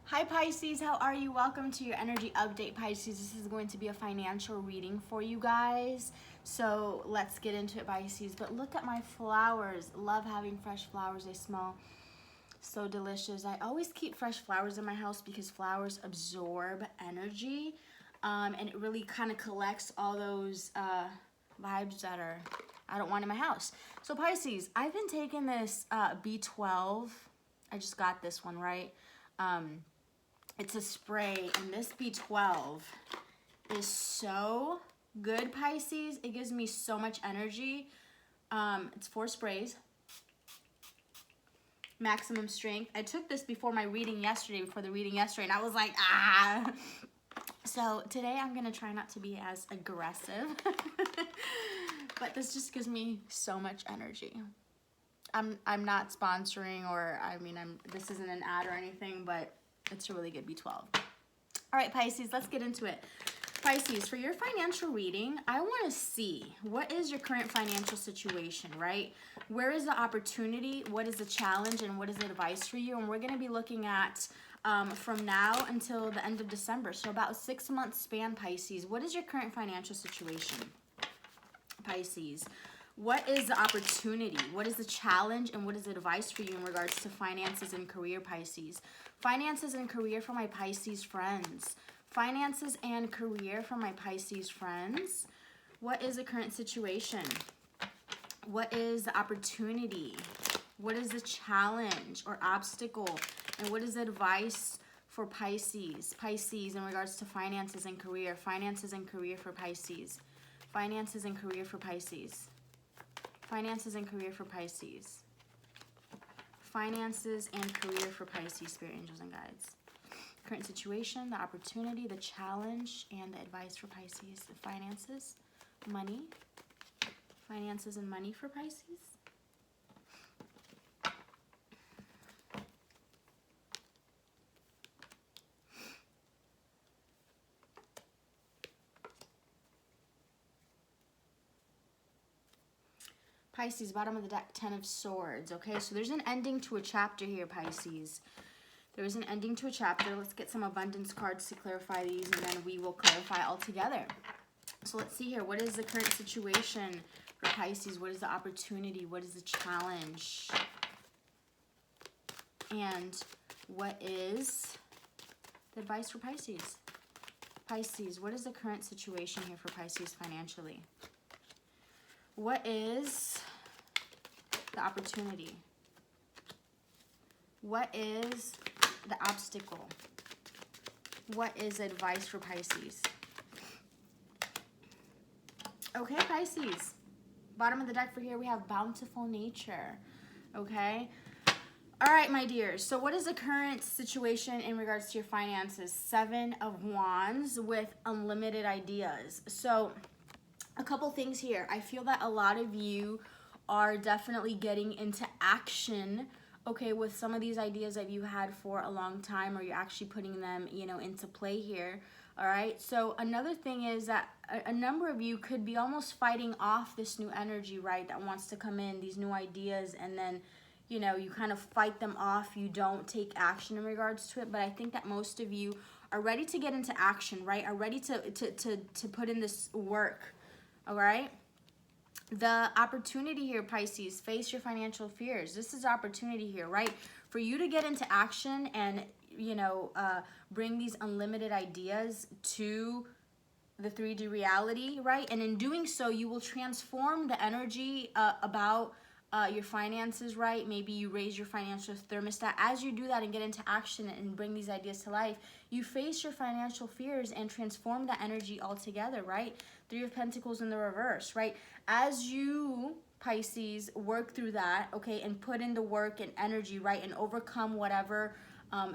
Hi Pisces, how are you? Welcome to your energy update, Pisces. This is going to be a financial reading for you guys. So let's get into it, Pisces. But look at my flowers. Love having fresh flowers. They smell so delicious. I always keep fresh flowers in my house because flowers absorb energy. And it really kind of collects all those vibes that I don't want in my house. So Pisces, I've been taking this B12. I just got this one, right? It's a spray, and this B12 is so good, Pisces. It gives me so much energy. It's 4 sprays. Maximum strength. I took this before the reading yesterday, and I was like, ah. So today I'm gonna try not to be as aggressive, but this just gives me so much energy. I'm not sponsoring, or this isn't an ad or anything, but it's a really good B12. All right, Pisces, let's get into it. Pisces, for your financial reading, I want to see what is your current financial situation, right? Where is the opportunity? What is the challenge? And what is the advice for you? And we're going to be looking at from now until the end of December. So about a 6-month span, Pisces. What is your current financial situation, Pisces? What is the opportunity? What is the challenge? And what is the advice for you in regards to finances and career, Pisces? Finances and career for my Pisces friends. Finances and career for my Pisces friends. What is the current situation? What is the opportunity? What is the challenge or obstacle? And what is the advice for Pisces? Pisces in regards to finances and career. Finances and career for Pisces. Finances and career for Pisces. Finances and career for Pisces. Finances and career for Pisces, Spirit, Angels, and Guides. Current situation, the opportunity, the challenge, and the advice for Pisces. The finances, money. Finances and money for Pisces. Pisces, bottom of the deck, 10 of Swords. Okay, so there's an ending to a chapter here, Pisces. There is an ending to a chapter. Let's get some abundance cards to clarify these, and then we will clarify all together. So let's see here. What is the current situation for Pisces? What is the opportunity? What is the challenge? And what is the advice for Pisces? Pisces, what is the current situation here for Pisces financially? What is the opportunity? What is the obstacle? What is advice for Pisces? Okay, Pisces. Bottom of the deck for here, we have bountiful nature. Okay. All right, my dears. So what is the current situation in regards to your finances? 7 of Wands with unlimited ideas. So a couple things here. I feel that a lot of you are definitely getting into action, okay, with some of these ideas that you had for a long time, or you're actually putting them, into play here. All right. So another thing is that a number of you could be almost fighting off this new energy, right, that wants to come in, these new ideas, and then, you kind of fight them off. You don't take action in regards to it. But I think that most of you are ready to get into action, right, are ready to put in this work. All right. The opportunity here, Pisces, face your financial fears. This is opportunity here, right? For you to get into action and, bring these unlimited ideas to the 3D reality, right? And in doing so, you will transform the energy about your finances, right? Maybe you raise your financial thermostat. As you do that and get into action and bring these ideas to life, you face your financial fears and transform the energy altogether, right? 3 of Pentacles in the reverse, right? As you, Pisces, work through that, okay, and put in the work and energy, right, and overcome whatever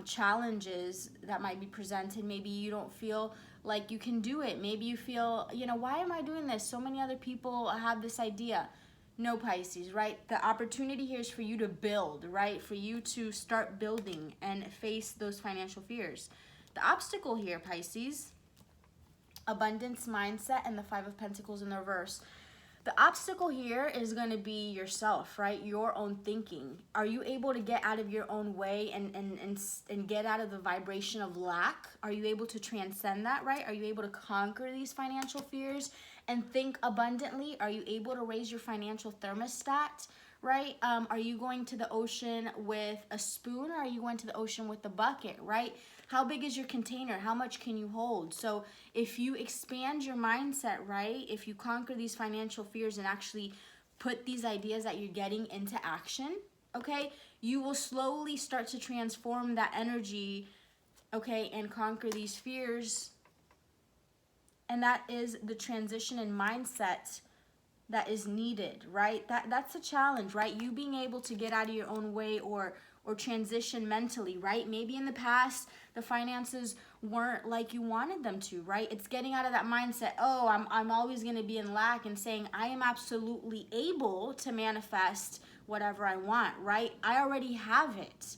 challenges that might be presented. Maybe you don't feel like you can do it. Maybe you feel, why am I doing this? So many other people have this idea. No, Pisces, right? The opportunity here is for you to build, right? For you to start building and face those financial fears. The obstacle here, Pisces, abundance mindset and the 5 of Pentacles in the reverse. The obstacle here is going to be yourself, right? Your own thinking. Are you able to get out of your own way and get out of the vibration of lack? Are you able to transcend that, right? Are you able to conquer these financial fears and think abundantly? Are you able to raise your financial thermostat, right? Are you going to the ocean with a spoon, or are you going to the ocean with a bucket, right? How big is your container? How much can you hold? So if you expand your mindset, right? If you conquer these financial fears and actually put these ideas that you're getting into action, okay, you will slowly start to transform that energy, okay, and conquer these fears. And that is the transition in mindset that is needed, right? That's a challenge, right? You being able to get out of your own way or transition mentally, right? Maybe in the past the finances weren't like you wanted them to, right? It's getting out of that mindset, oh, I'm always going to be in lack, and saying I am absolutely able to manifest whatever I want, right? I already have it.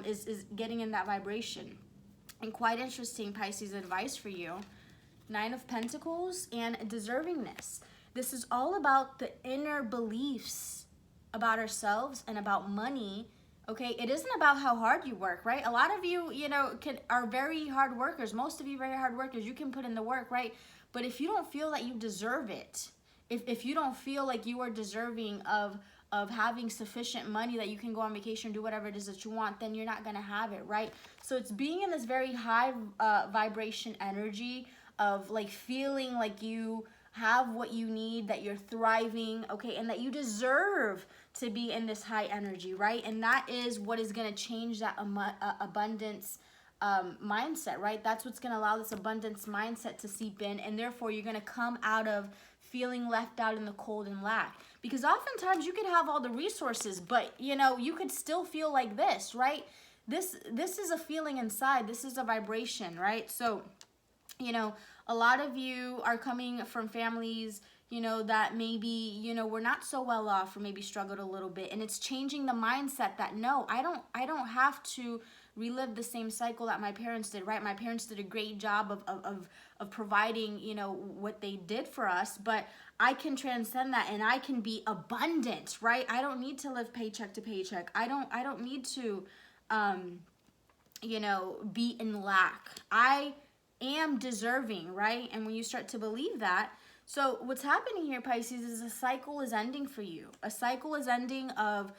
Is getting in that vibration. And quite interesting, Pisces, advice for you. 9 of Pentacles and deservingness. This is all about the inner beliefs about ourselves and about money. Okay, it isn't about how hard you work, right? A lot of you, are very hard workers. Most of you very hard workers. You can put in the work, right? But if you don't feel that you deserve it, if you don't feel like you are deserving of having sufficient money that you can go on vacation, do whatever it is that you want, then you're not gonna have it, right? So it's being in this very high vibration energy of like feeling like you have what you need, that you're thriving, okay, and that you deserve to be in this high energy, right? And that is what is going to change that abundance mindset, right? That's what's going to allow this abundance mindset to seep in, and therefore you're going to come out of feeling left out in the cold and lack. Because oftentimes you could have all the resources, but you could still feel like this, right? This is a feeling inside. This is a vibration, right? So a lot of you are coming from families, that maybe, were not so well off, or maybe struggled a little bit. And it's changing the mindset that, no, I don't have to relive the same cycle that my parents did, right? My parents did a great job of providing, what they did for us, but I can transcend that and I can be abundant, right? I don't need to live paycheck to paycheck. I don't need to, be in lack. I am deserving, right? And when you start to believe that, so what's happening here, Pisces, is a cycle is ending for you. A cycle is ending of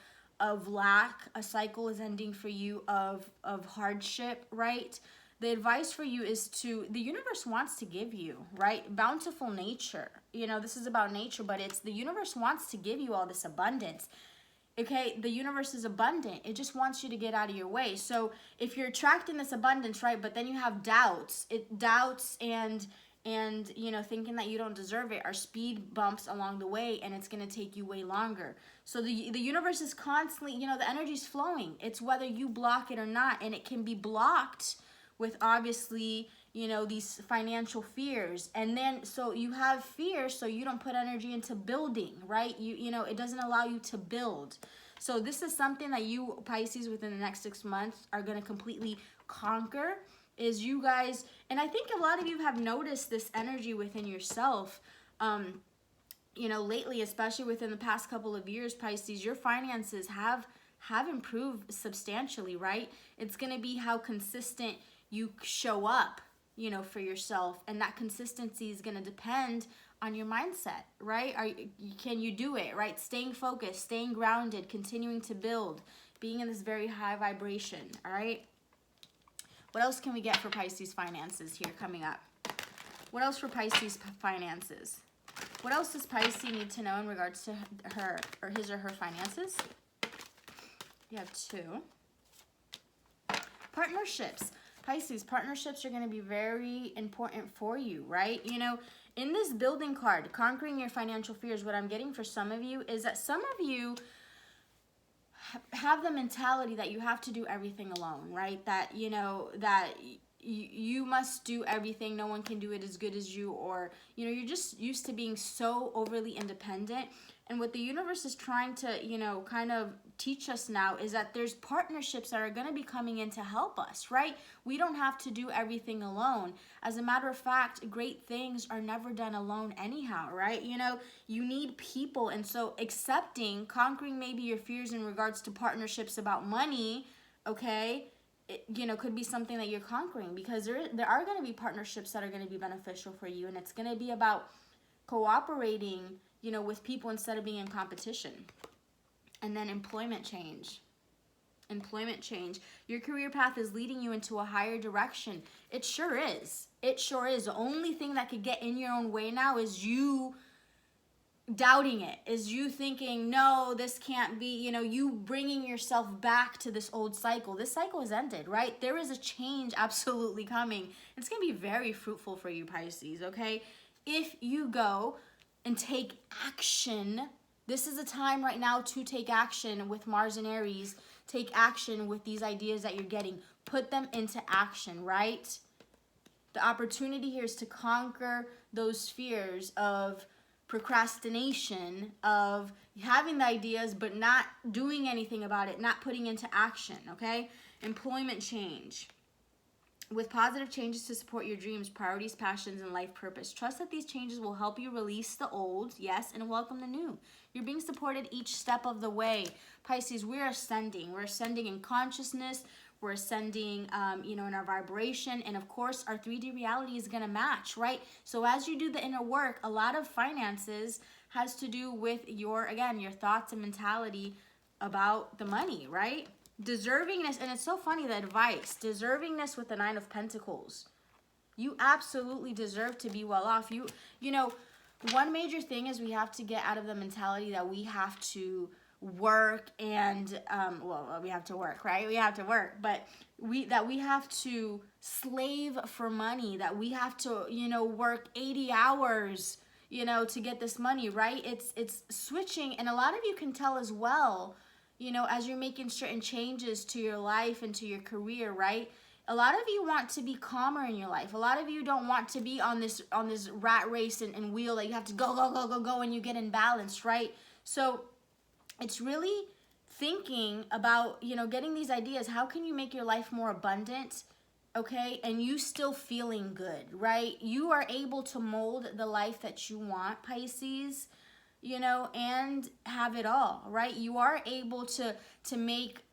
lack. A cycle is ending for you of hardship, right? The advice for you is the universe wants to give you, right? Bountiful nature. This is about nature, but it's the universe wants to give you all this abundance. Okay, the universe is abundant. It just wants you to get out of your way. So if you're attracting this abundance, right, but then you have doubts, and thinking that you don't deserve it, are speed bumps along the way, and it's going to take you way longer. So the universe is constantly, the energy's flowing. It's whether you block it or not, and it can be blocked with obviously, these financial fears. And then, so you have fear, so you don't put energy into building, right? It doesn't allow you to build. So this is something that you, Pisces, within the next 6 months are going to completely conquer, is you guys, and I think a lot of you have noticed this energy within yourself, lately, especially within the past couple of years, Pisces, your finances have improved substantially, right? It's going to be how consistent you show up, for yourself, and that consistency is going to depend on your mindset, right? Can you do it, right? Staying focused, staying grounded, continuing to build, being in this very high vibration, all right? What else can we get for Pisces finances here coming up? What else for Pisces finances? What else does Pisces need to know in regards to her or his or her finances? You have 2. Partnerships. Pisces, partnerships are going to be very important for you, right? In this building card, conquering your financial fears, what I'm getting for some of you is that some of you have the mentality that you have to do everything alone, right? That, that you must do everything. No one can do it as good as you, or, you're just used to being so overly independent And what the universe is trying to, you know, kind of teach us now is that there's partnerships that are going to be coming in to help us, right? We don't have to do everything alone. As a matter of fact, great things are never done alone anyhow, right? You know, you need people. And so accepting, conquering maybe your fears in regards to partnerships about money, okay, it, you know, could be something that you're conquering, because there are going to be partnerships that are going to be beneficial for you. And it's going to be about cooperating, you know, with people instead of being in competition. And then employment change. Employment change. Your career path is leading you into a higher direction. It sure is. It sure is. The only thing that could get in your own way now is you doubting it, is you thinking, no, this can't be, you know, you bringing yourself back to this old cycle. This cycle has ended, right? There is a change absolutely coming. It's going to be very fruitful for you, Pisces, okay? If you go and take action, this is a time right now to take action with Mars and Aries. Take action with these ideas that you're getting. Put them into action, right? The opportunity here is to conquer those fears of procrastination, of having the ideas but not doing anything about it, not putting into action, okay? Employment change. With positive changes to support your dreams, priorities, passions, and life purpose. Trust that these changes will help you release the old, yes, and welcome the new. You're being supported each step of the way. Pisces, we're ascending. We're ascending in consciousness. We're ascending, you know, in our vibration. And of course, our 3D reality is going to match, right? So as you do the inner work, a lot of finances has to do with your, again, your thoughts and mentality about the money, right? Deservingness, and it's so funny, the advice, deservingness with the 9 of Pentacles. You absolutely deserve to be well off. You know, one major thing is we have to get out of the mentality that we have to work and, well, we have to work, right? We have to work, but we have to slave for money, that we have to, you know, work 80 hours, you know, to get this money, right? It's switching, and a lot of you can tell as well, you know, as you're making certain changes to your life and to your career, right? A lot of you want to be calmer in your life. A lot of you don't want to be on this rat race and wheel that you have to go, and you get imbalanced, right? So it's really thinking about, you know, getting these ideas. How can you make your life more abundant, okay? And you still feeling good, right? You are able to mold the life that you want, Pisces, you know, and have it all, right? You are able to make,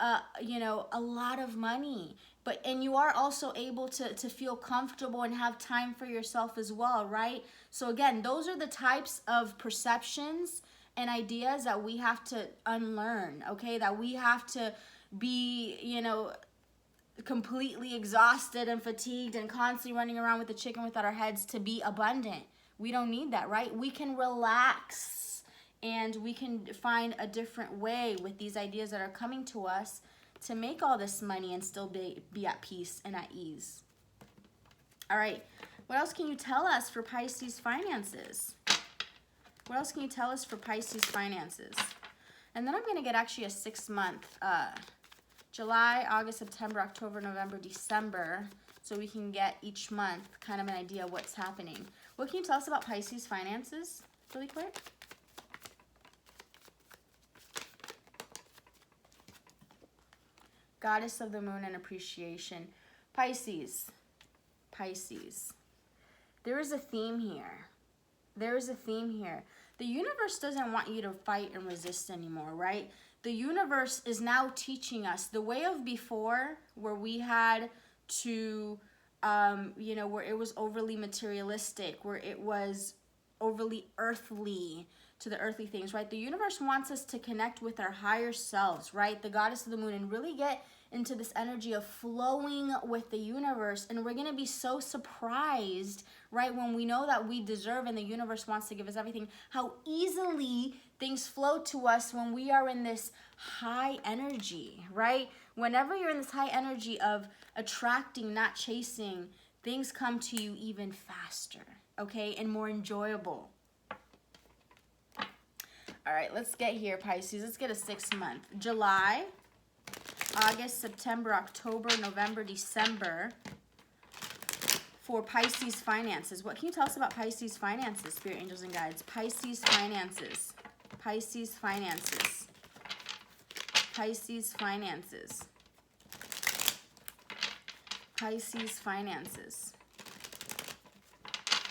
you know, a lot of money, and you are also able to feel comfortable and have time for yourself as well, right? So again, those are the types of perceptions and ideas that we have to unlearn, okay? That we have to be, you know, completely exhausted and fatigued and constantly running around with the chicken without our heads to be abundant. We don't need that, right? We can relax. And we can find a different way with these ideas that are coming to us to make all this money and still be at peace and at ease. All right, what else can you tell us for Pisces finances? What else can you tell us for Pisces finances? And then I'm going to get actually a 6-month, July, August, September, October, November, December, so we can get each month kind of an idea of what's happening. What can you tell us about Pisces finances really quick? Goddess of the Moon and appreciation. Pisces. There is a theme here. There is a theme here. The universe doesn't want you to fight and resist anymore, right? The universe is now teaching us the way of before, where we had to, you know, where it was overly materialistic, where it was overly earthly, to the earthly things, right? The universe wants us to connect with our higher selves, right? The goddess of the moon, and really get into this energy of flowing with the universe. And we're going to be so surprised, right, when we know that we deserve and the universe wants to give us everything, how easily things flow to us when we are in this high energy, right? Whenever you're in this high energy of attracting, not chasing, things come to you even faster, okay, and more enjoyable. All right, let's get here, Pisces. Let's get a 6-month. July, August, September, October, November, December for Pisces finances. What can you tell us about Pisces finances, Spirit, Angels, and Guides? Pisces finances. Pisces finances. Pisces finances. Pisces finances.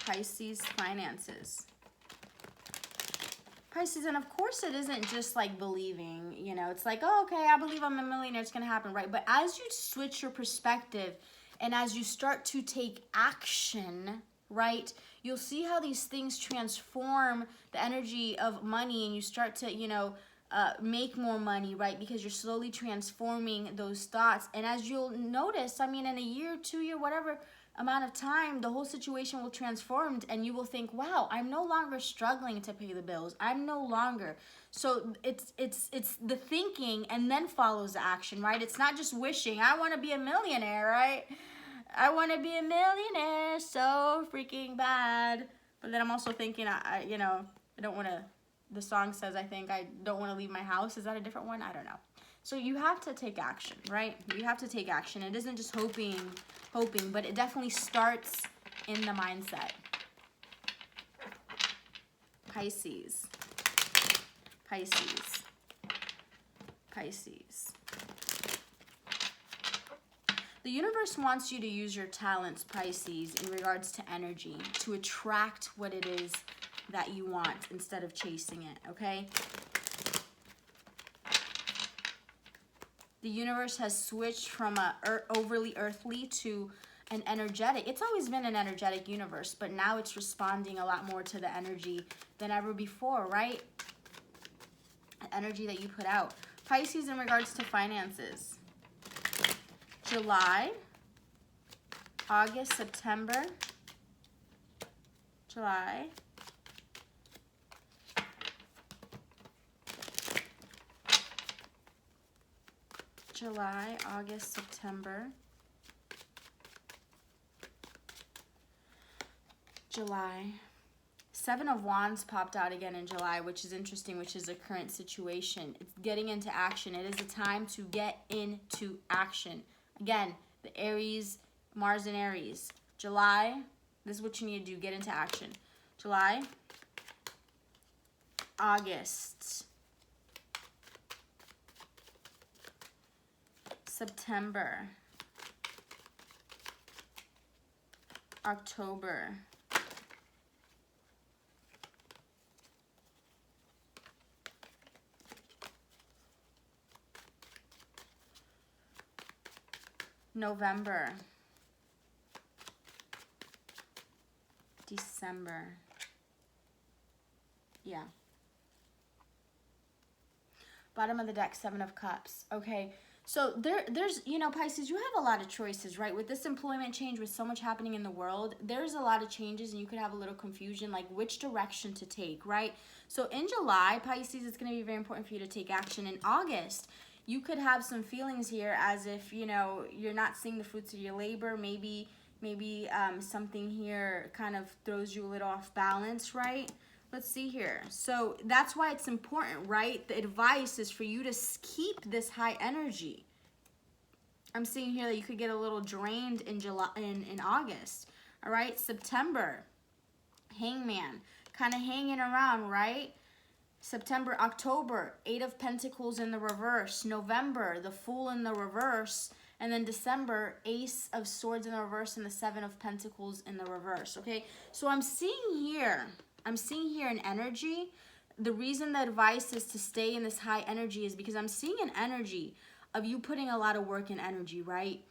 Pisces finances. Pisces, and of course it isn't just like believing, you know, it's like, oh, okay, I believe I'm a millionaire, it's going to happen, right? But as you switch your perspective and as you start to take action, right, you'll see how these things transform the energy of money, and you start to, you know, make more money, right? Because you're slowly transforming those thoughts. And as you'll notice, I mean, in a year, 2 year, whatever amount of time, the whole situation will transform, and you will think, wow, I'm no longer struggling to pay the bills. I'm no longer. So it's the thinking and then follows the action, right? It's not just wishing, I want to be a millionaire, right? I want to be a millionaire so freaking bad. But then I'm also thinking, you know, I don't want to, the song says, I think, I don't want to leave my house. Is that a different one? I don't know. So you have to take action, right? You have to take action. It isn't just hoping, but it definitely starts in the mindset. Pisces. Pisces. Pisces. The universe wants you to use your talents, Pisces, in regards to energy, to attract what it is that you want instead of chasing it, okay? The universe has switched from a overly earthly to an energetic. It's always been an energetic universe, but now it's responding a lot more to the energy than ever before, right? The energy that you put out. Pisces, in regards to finances. July, August, September, July, August, September, July. 7 of Wands popped out again in July, which is interesting, which is a current situation. It's getting into action. It is a time to get into action. Again, the Aries, Mars and Aries. July, this is what you need to do. Get into action. July, August, September, October, November, December. Yeah. Bottom of the deck, 7 of Cups. Okay. So there's, you know, Pisces, you have a lot of choices, right? With this employment change, with so much happening in the world, there's a lot of changes, and you could have a little confusion, like which direction to take, right? So in July, Pisces, it's going to be very important for you to take action. In August, you could have some feelings here as if, you know, you're not seeing the fruits of your labor. Maybe something here kind of throws you a little off balance, right? Let's see here. So that's why it's important, right? The advice is for you to keep this high energy. I'm seeing here that you could get a little drained in in August. All right, September, Hangman, kind of hanging around, right? September, October, 8 of Pentacles in the reverse. November, the Fool in the reverse. And then December, Ace of Swords in the reverse and the 7 of Pentacles in the reverse, okay? So I'm seeing here an energy. The reason the advice is to stay in this high energy is because I'm seeing an energy of you putting a lot of work and energy, right?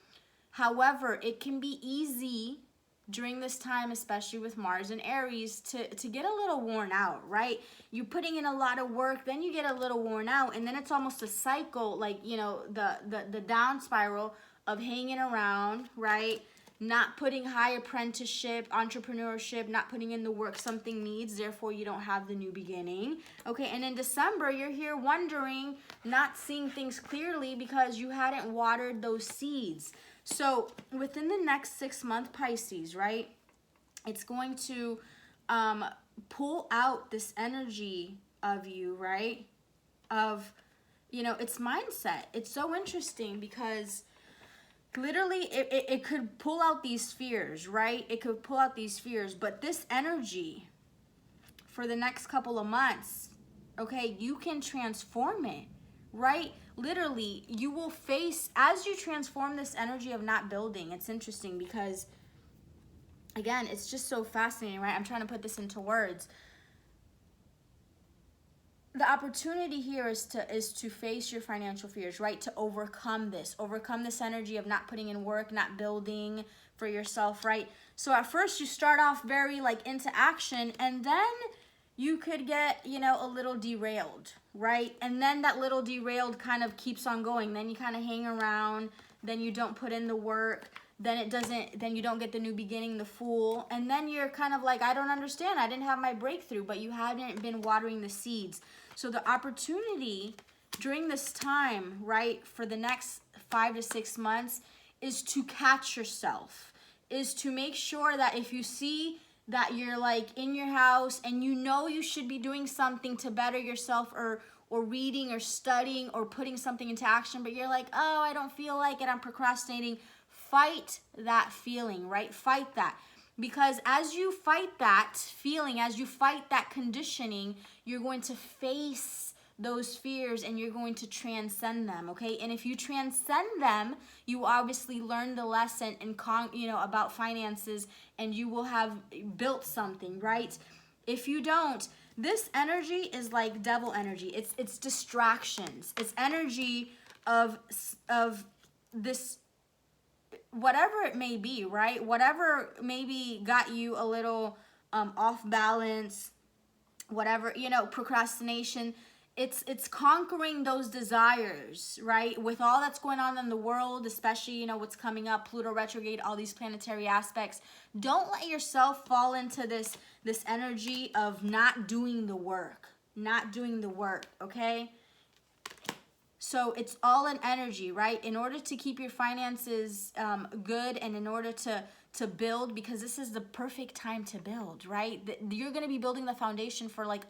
However, it can be easy during this time, especially with Mars and Aries, to get a little worn out, right? You're putting in a lot of work, then you get a little worn out, and then it's almost a cycle, like, you know, the down spiral of hanging around, right? Not putting high apprenticeship, entrepreneurship, not putting in the work something needs, therefore you don't have the new beginning. Okay, and in December, you're here wondering, not seeing things clearly because you hadn't watered those seeds. So within the next 6 months, Pisces, right, it's going to pull out this energy of you, right, of, you know, it's mindset. It's so interesting because literally it could pull out these fears, right? It could pull out these fears, but this energy for the next couple of months, okay? You can transform it, right? Literally, you will face, as you transform this energy of not building, it's interesting because, again, it's just so fascinating, right? I'm trying to put this into words. The opportunity here is to face your financial fears, right? To overcome this energy of not putting in work, not building for yourself, right? So at first you start off very like into action, and then you could get, you know, a little derailed, right? And then that little derailed kind of keeps on going. Then you kind of hang around, then you don't put in the work, then you don't get the new beginning, the Fool, and then you're kind of like, I don't understand, I didn't have my breakthrough, but you hadn't been watering the seeds. So the opportunity during this time, right, for the next 5 to 6 months is to catch yourself, is to make sure that if you see that you're like in your house and you know you should be doing something to better yourself, or reading or studying or putting something into action, but you're like, oh, I don't feel like it, I'm procrastinating. Fight that feeling, right? Fight that. Because as you fight that feeling, as you fight that conditioning, you're going to face those fears and you're going to transcend them, okay? And if you transcend them, you obviously learn the lesson and about finances, and you will have built something, right? If you don't, this energy is like devil energy. It's distractions. It's energy of this, whatever it may be, right? Whatever maybe got you a little off balance, whatever, procrastination. It's conquering those desires, right? With all that's going on in the world, especially, what's coming up, Pluto retrograde, all these planetary aspects. Don't let yourself fall into this energy of not doing the work, okay? So it's all an energy, right? In order to keep your finances good, and in order to build, because this is the perfect time to build, right? You're going to be building the foundation for like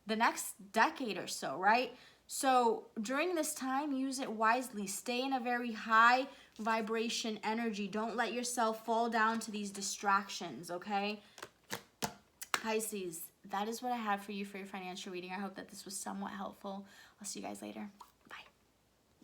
the next decade or so, right? So during this time, use it wisely. Stay in a very high vibration energy. Don't let yourself fall down to these distractions, okay? Pisces, that is what I have for you for your financial reading. I hope that this was somewhat helpful. I'll see you guys later.